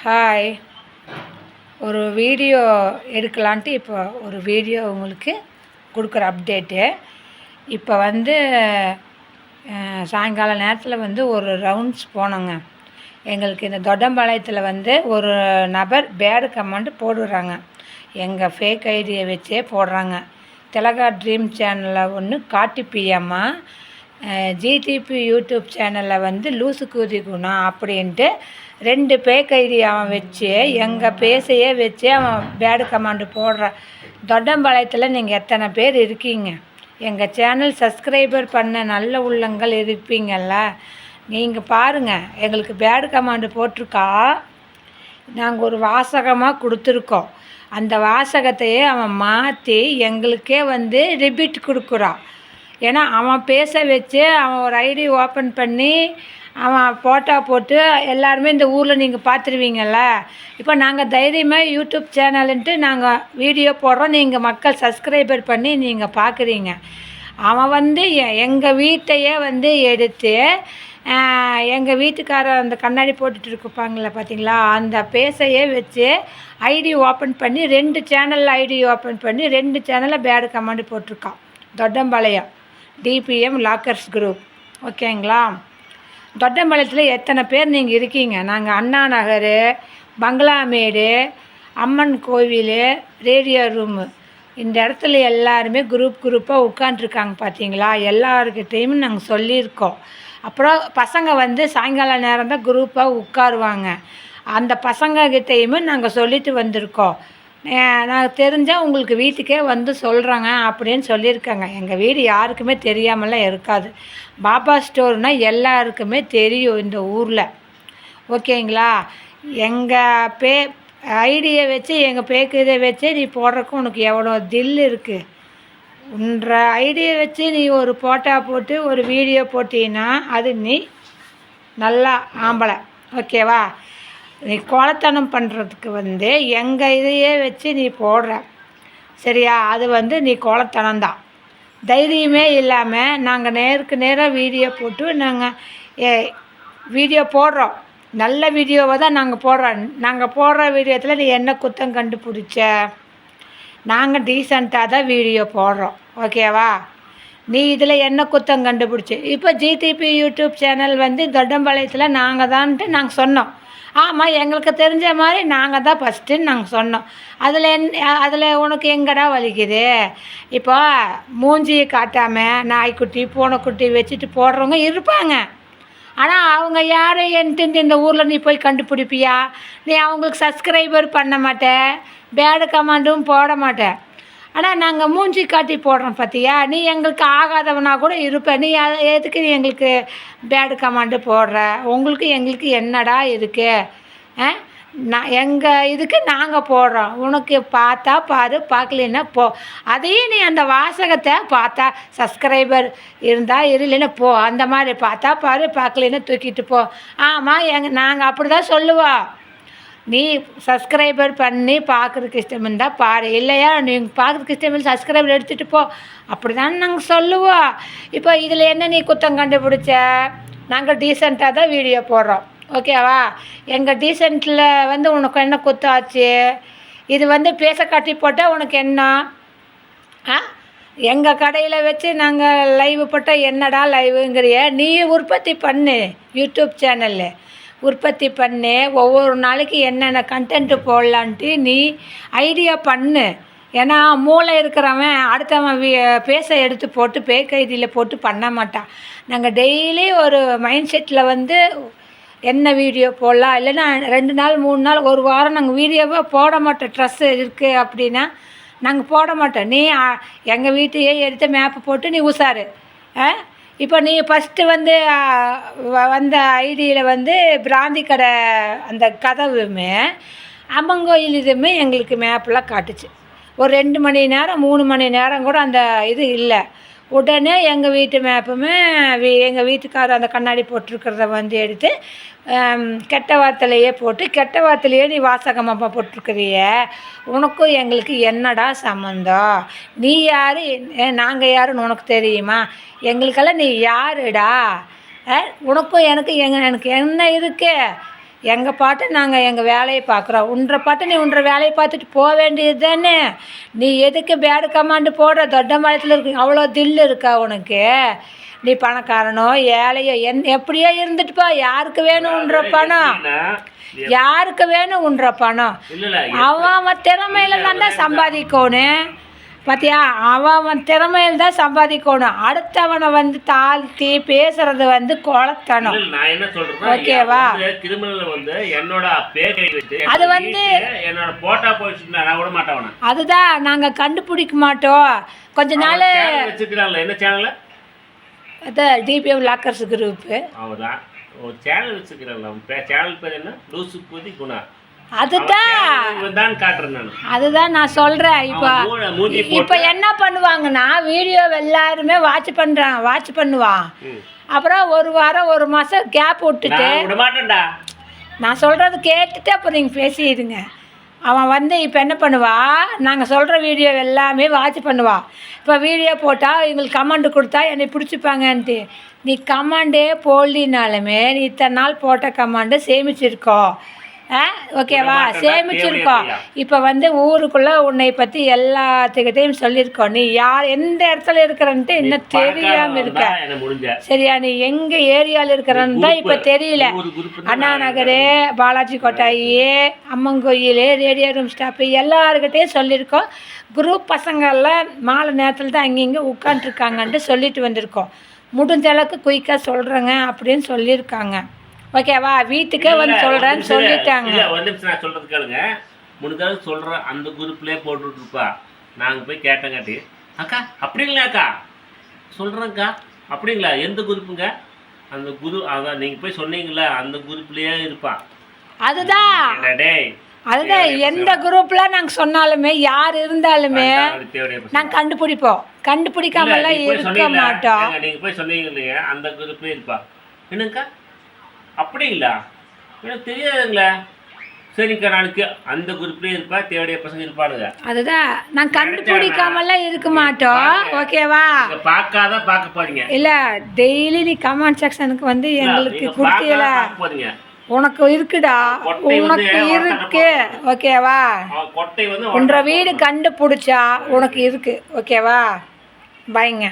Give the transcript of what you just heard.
Hi. ஒரு video எடுக்கலான்ட்டு இப்போ ஒரு வீடியோ உங்களுக்கு கொடுக்குற அப்டேட்டு. இப்போ சாயங்கால நேரத்தில் ஒரு ரவுண்ட்ஸ் போனோங்க. எங்களுக்கு இந்த தொட்டம்பாளையத்தில் ஒரு நபர் பேடு கமெண்ட் போடுறாங்க. எங்கள் ஃபேக் ஐடியை வச்சே போடுறாங்க. திலகா ட்ரீம் சேனலில் ஒன்று காட்டி பிஎம்மா, ஜிடிபி யூடியூப் சேனலில் லூசு கூதி குணம் அப்படின்ட்டு 2 ஃபேக் ஐடி அவன் வச்சு எங்கள் பேசையே வச்சு அவன் பேடு கமெண்ட் போடுறான். தொட்டம்பாளையத்தில் நீங்கள் எத்தனை பேர் இருக்கீங்க? எங்கள் சேனல் சப்ஸ்கிரைபர் பண்ண நல்ல உள்ளங்கள் இருப்பீங்கள்ல, நீங்கள் பாருங்கள். எங்களுக்கு பேடு கமெண்ட் போட்டிருக்கா. நாங்கள் ஒரு வாசகமாக கொடுத்துருக்கோம். அந்த வாசகத்தையே அவன் மாற்றி எங்களுக்கே ரிப்பீட் கொடுக்குறான். ஏன்னா அவன் பேச வச்சு அவன் ஒரு ஐடி ஓப்பன் பண்ணி அவன் ஃபோட்டோ போட்டு எல்லாருமே இந்த ஊரில் நீங்கள் பார்த்துருவீங்கள்ல. இப்போ நாங்கள் தைரியமாக யூடியூப் சேனலுன்ட்டு நாங்கள் வீடியோ போடுறோம். நீங்கள் மக்கள் சப்ஸ்கிரைபர் பண்ணி நீங்கள் பார்க்குறீங்க. அவன் எங்கள் வீட்டையே எடுத்து எங்கள் வீட்டுக்காரர் அந்த கண்ணாடி போட்டுட்டு இருப்பாங்களே பார்த்தீங்களா, அந்த பேசையே வச்சு ஐடி ஓப்பன் பண்ணி 2 சேனலில் ஐடி ஓப்பன் பண்ணி 2 சேனலில் பேடு கமெண்ட் போட்டிருக்கான். Thottampalayam TPM lockers group. ஓகேங்களா? தொட்டம்பாளையத்தில் எத்தனை பேர் நீங்கள் இருக்கீங்க? நாங்கள் அண்ணா நகர், பங்களாமேடு, அம்மன் கோவில், ரேடியோ ரூமு, இந்த இடத்துல எல்லாருமே குரூப்பாக உட்காண்ட்ருக்காங்க பார்த்தீங்களா. எல்லாருக்கிட்டையும் நாங்கள் சொல்லியிருக்கோம். அப்புறம் பசங்க சாயங்கால நேரம் தான் குரூப்பாக உட்காருவாங்க. அந்த பசங்கக்கிட்டையுமே நாங்கள் சொல்லிட்டு வந்திருக்கோம். நான் தெரிஞ்சால் உங்களுக்கு வீட்டுக்கே சொல்கிறாங்க அப்படின்னு சொல்லியிருக்காங்க. எங்கள் வீடு யாருக்குமே தெரியாமலாம் இருக்காது. பாபா ஸ்டோர்னால் எல்லாருக்குமே தெரியும் இந்த ஊரில். ஓகேங்களா? எங்கள் ஐடியை வச்சு எங்கள் இதை வச்சு நீ போடுறக்கு உனக்கு எவ்வளோ தில் இருக்குது? உன்ற ஐடியை வச்சு நீ ஒரு ஃபோட்டோ போட்டு ஒரு வீடியோ போட்டீங்கன்னா அது நீ நல்லா ஆம்பளை. ஓகேவா? நீ கோலத்தனம் பண்ணுறதுக்கு எங்கள் இதையே வச்சு நீ போடுற, சரியா? அது நீ கோலத்தனம்தான். தைரியமே இல்லாமல் நாங்கள் நேருக்கு நேராக வீடியோ போட்டு நாங்கள் வீடியோ போடுறோம். நல்ல வீடியோவை தான் நாங்கள் போடுறோம். நாங்கள் போடுற வீடியோத்தில் நீ என்ன குத்தம் கண்டுபிடிச்ச? நாங்கள் டீசெண்டாக தான் வீடியோ போடுறோம். ஓகேவா? நீ இதில் என்ன குத்தம் கண்டுபிடிச்சி? இப்போ ஜிடிபி யூடியூப் சேனல் தொட்டம்பாளையத்தில் நாங்கள் தான்ட்டு நாங்கள் சொன்னோம். ஆமாம், எங்களுக்கு தெரிஞ்ச மாதிரி நாங்கள் தான் ஃபஸ்ட்டுன்னு நாங்கள் சொன்னோம். அதில் உனக்கு எங்கடா வலிக்குது? இப்போ மூஞ்சியை காட்டாமல் நாய்க்குட்டி பூனைக்குட்டி வச்சுட்டு போடுறவங்க இருப்பாங்க. ஆனால் அவங்க யார் என்ட்டு இந்த ஊரில் நீ போய் கண்டுபிடிப்பியா? நீ அவங்களுக்கு சப்ஸ்கிரைபர் பண்ண மாட்டேன், பேடு கமெண்டும் போட மாட்டேன். ஆனால் நாங்கள் மூஞ்சி காட்டி போடுறோம் பார்த்தியா? நீ எங்களுக்கு ஆகாதவனா கூட இருப்ப. நீ எதுக்கு நீ எங்களுக்கு பேடு கமெண்டு போடுற? உங்களுக்கு எங்களுக்கு என்னடா இருக்குது? எங்கள் இதுக்கு நாங்கள் போடுறோம். உனக்கு பார்த்தா பாரு, பார்க்கலன்னா போ. அதையும் நீ அந்த வாசகத்தை பார்த்தா சப்ஸ்கிரைபர் இருந்தால் இல்லைன்னா போ. அந்த மாதிரி பார்த்தா பாரு, பார்க்கலன்னா தூக்கிட்டு போ. ஆமாம், நாங்கள் அப்படி தான் சொல்லுவோம். நீ சப்ஸ்கிரைபர் பண்ணி பார்க்குறதுக்கு இஷ்டம் இருந்தால் பாரு, இல்லையா நீங்கள் பார்க்குறதுக்கு இஷ்டம் இல்லை சப்ஸ்கிரைபர் எடுத்துகிட்டு போ. அப்படி தான் நாங்கள் சொல்லுவோம். இப்போ இதில் என்ன நீ குத்தம் கண்டுபிடிச்ச? நாங்கள் டீசெண்டாக தான் வீடியோ போடுறோம். ஓகேவா? எங்கள் டீசெண்ட்டில் உனக்கு என்ன குத்தம் ஆச்சு? இது பேச காட்டி போட்டால் உனக்கு என்ன? எங்கள் கடையில் வச்சு நாங்கள் லைவ் போட்டால் என்னடா லைவுங்கிறிய? நீ உற்பத்தி பண்ணு, யூடியூப் சேனலில் உற்பத்தி பண்ணு. ஒவ்வொரு நாளைக்கு என்னென்ன கண்டென்ட்டு போடலான்ட்டு நீ ஐடியா பண்ணு. ஏன்னா மூளை இருக்கிறவன் அடுத்தவன் பேச எடுத்து போட்டு ஃபேக் ஐடியில் போட்டு பண்ண மாட்டான். நாங்கள் டெய்லி ஒரு மைண்ட் செட்டில் என்ன வீடியோ போடலாம், இல்லைன்னா 2 நாள் 3 நாள் 1 வாரம் நாங்கள் வீடியோவே போட மாட்டோம். ட்ரெஸ்ஸு இருக்குது அப்படின்னா நாங்கள் போட மாட்டோம். நீ எங்கள் வீட்டையே எடுத்து மேப்பு போட்டு நீ உஷாரு. இப்போ நீ ஃபஸ்ட்டு வந்த ஐடியில் பிராந்தி கடை அந்த கதவுமே அம்மன் கோயில் இதுவுமே எங்களுக்கு மேப்பெலாம் காட்டுச்சு. ஒரு 2 மணி நேரம் 3 மணி நேரம் கூட அந்த இது இல்லை. உடனே எங்கள் வீட்டு மேப்புமே எங்கள் வீட்டுக்காரர் அந்த கண்ணாடி போட்டிருக்கிறத எடுத்து கெட்ட வார்த்தையிலையே போட்டு கெட்ட வார்த்தையிலையே நீ வாசகமாக போட்டிருக்கிறிய. உனக்கும் எங்களுக்கு என்னடா சம்மந்தம்? நீ யார், நாங்கள் யாருன்னு உனக்கு தெரியுமா? எங்களுக்கெல்லாம் நீ யாருடா? உனக்கும் எனக்கு என்ன இருக்குது? எங்கள் பாட்டு நாங்கள் எங்கள் வேலையை பார்க்குறோம். உன்ற பாட்டு நீ உன்ற வேலையை பார்த்துட்டு போக வேண்டியது தானே. நீ எதுக்கு பேடு கமாண்டு போடுற? தொட்டம்பாளையத்தில் இருக்கு அவ்வளோ தில்லு இருக்கா உனக்கு? நீ பணக்காரனோ ஏழையோ எப்படியோ இருந்துட்டுப்பா. யாருக்கு வேணும்ன்ற பணம்? யாருக்கு வேணும் உன்ற பணம்? அவன் திறமையில தான் சம்பாதிக்கணும். பார்த்தியா, அவன் திறமையில் தான் சம்பாதிக்கணும். அடுத்தவனை வந்து தாழ்த்தி பேசுறது வந்து கொளத்தணும். நான் என்ன சொல்றேன், ஓகேவா? கிரிமினல் வந்து என்னோட பேரை வச்சு அது வந்து என்னோட போட்டா போயிட்டு நான் விட மாட்டேன். அதுதான் நாங்கள் கண்டுபிடிக்க மாட்டோம். கொஞ்ச நாள் வச்சுக்கிறான்ல. என்ன சேனல்? அதான் டிபிஎம் லாக்கர்ஸ் குரூப்பு. அவதான் ஒரு சேனல் வச்சுக்கிறான்ல. சேனல் பேர் என்ன? லூசுபதி குணா. அதுதான் நான் சொல்கிறேன். இப்போ என்ன பண்ணுவாங்கன்னா, வீடியோ எல்லாருமே வாட்ச் பண்ணுவான். அப்புறம் ஒரு வாரம் ஒரு மாதம் கேப் விட்டுட்டு நான் சொல்கிறது கேட்டுட்டு அப்புறம் நீங்கள் பேசிடுங்க. அவன் வந்து இப்போ என்ன பண்ணுவா, நாங்கள் சொல்கிற வீடியோ எல்லாமே வாட்ச் பண்ணுவான். இப்போ வீடியோ போட்டால் எங்களுக்கு கமெண்ட் கொடுத்தா என்னை பிடிச்சிப்பாங்கன்ட்டு. நீ கமெண்டே போடலினாலுமே நீ இத்தனை நாள் போட்ட கமெண்டு சேமிச்சிருக்கோம். ஓகேவா? சேமிச்சிருக்கோம். இப்போ வந்து ஊருக்குள்ளே உன்னை பற்றி எல்லாத்துக்கிட்டையும் சொல்லியிருக்கோம். நீ யார் எந்த இடத்துல இருக்கிறன்ட்டு இன்னும் தெரியாமல் இருக்க. சரியா? நீ எங்கே ஏரியாவில் இருக்கிறன்னு தான் இப்போ தெரியல. Anna Nagar, Balaji கொட்டாயி, அம்மங்கோயில், radio room stop எல்லாருக்கிட்டையும் சொல்லியிருக்கோம். குரூப் பசங்கள்லாம் மாலை நேரத்தில் தான் அங்கங்கே உட்காண்ட்ருக்காங்கன்ட்டு சொல்லிட்டு வந்திருக்கோம். முடிஞ்ச அளவுக்கு குயிக்காக சொல்கிறேங்க அப்படின்னு சொல்லியிருக்காங்க. ஓகேவா? வீட்டுக்கே வந்து சொல்கிறேன்னு சொல்லிட்டாங்க. ஒரு நிமிஷம் நான் சொல்கிறது கேளுங்க. முடிஞ்சாலும் சொல்கிறேன். அந்த குரூப்லேயே போட்டுட்ருப்பா. நாங்கள் போய் கேட்டங்காட்டி, அக்கா அப்படிங்களாக்கா சொல்கிறேங்க்கா அப்படிங்களா? எந்த குரூப்புங்க? அந்த குரு அதான் நீங்கள் போய் சொன்னீங்களா, அந்த குரூப்லேயே இருப்பா. அதுதான் எந்த குரூப்பில் நாங்கள் சொன்னாலுமே யார் இருந்தாலுமே நாங்கள் கண்டுபிடிப்போம். கண்டுபிடிக்காமலாம் இருக்க மாட்டோம். நீங்கள் போய் சொன்னீங்க இல்லையா, அந்த குரூப்லேயே இருப்பா. என்னங்கக்கா அப்படிங்களா? எனக்கு தெரியாதுங்களா? சரிக்கா, நாளைக்கு அந்த குரூப்லேயே இருப்பா. தேவைய பசங்க இருப்பானுங்க. அதுதான் நான் கண்டுபிடிக்காமலாம் இருக்க மாட்டோம். ஓகேவா? பார்க்க போறீங்க இல்லை, டெய்லி நீ கமெண்ட் செக்ஷனுக்கு வந்து எங்களுக்கு கொடுக்கல. உனக்கு இருக்குடா, உனக்கு இருக்கு. ஓகேவா? உன்ற வீடு கண்டுபிடிச்சா உனக்கு இருக்கு. ஓகேவா? பாய்ங்க.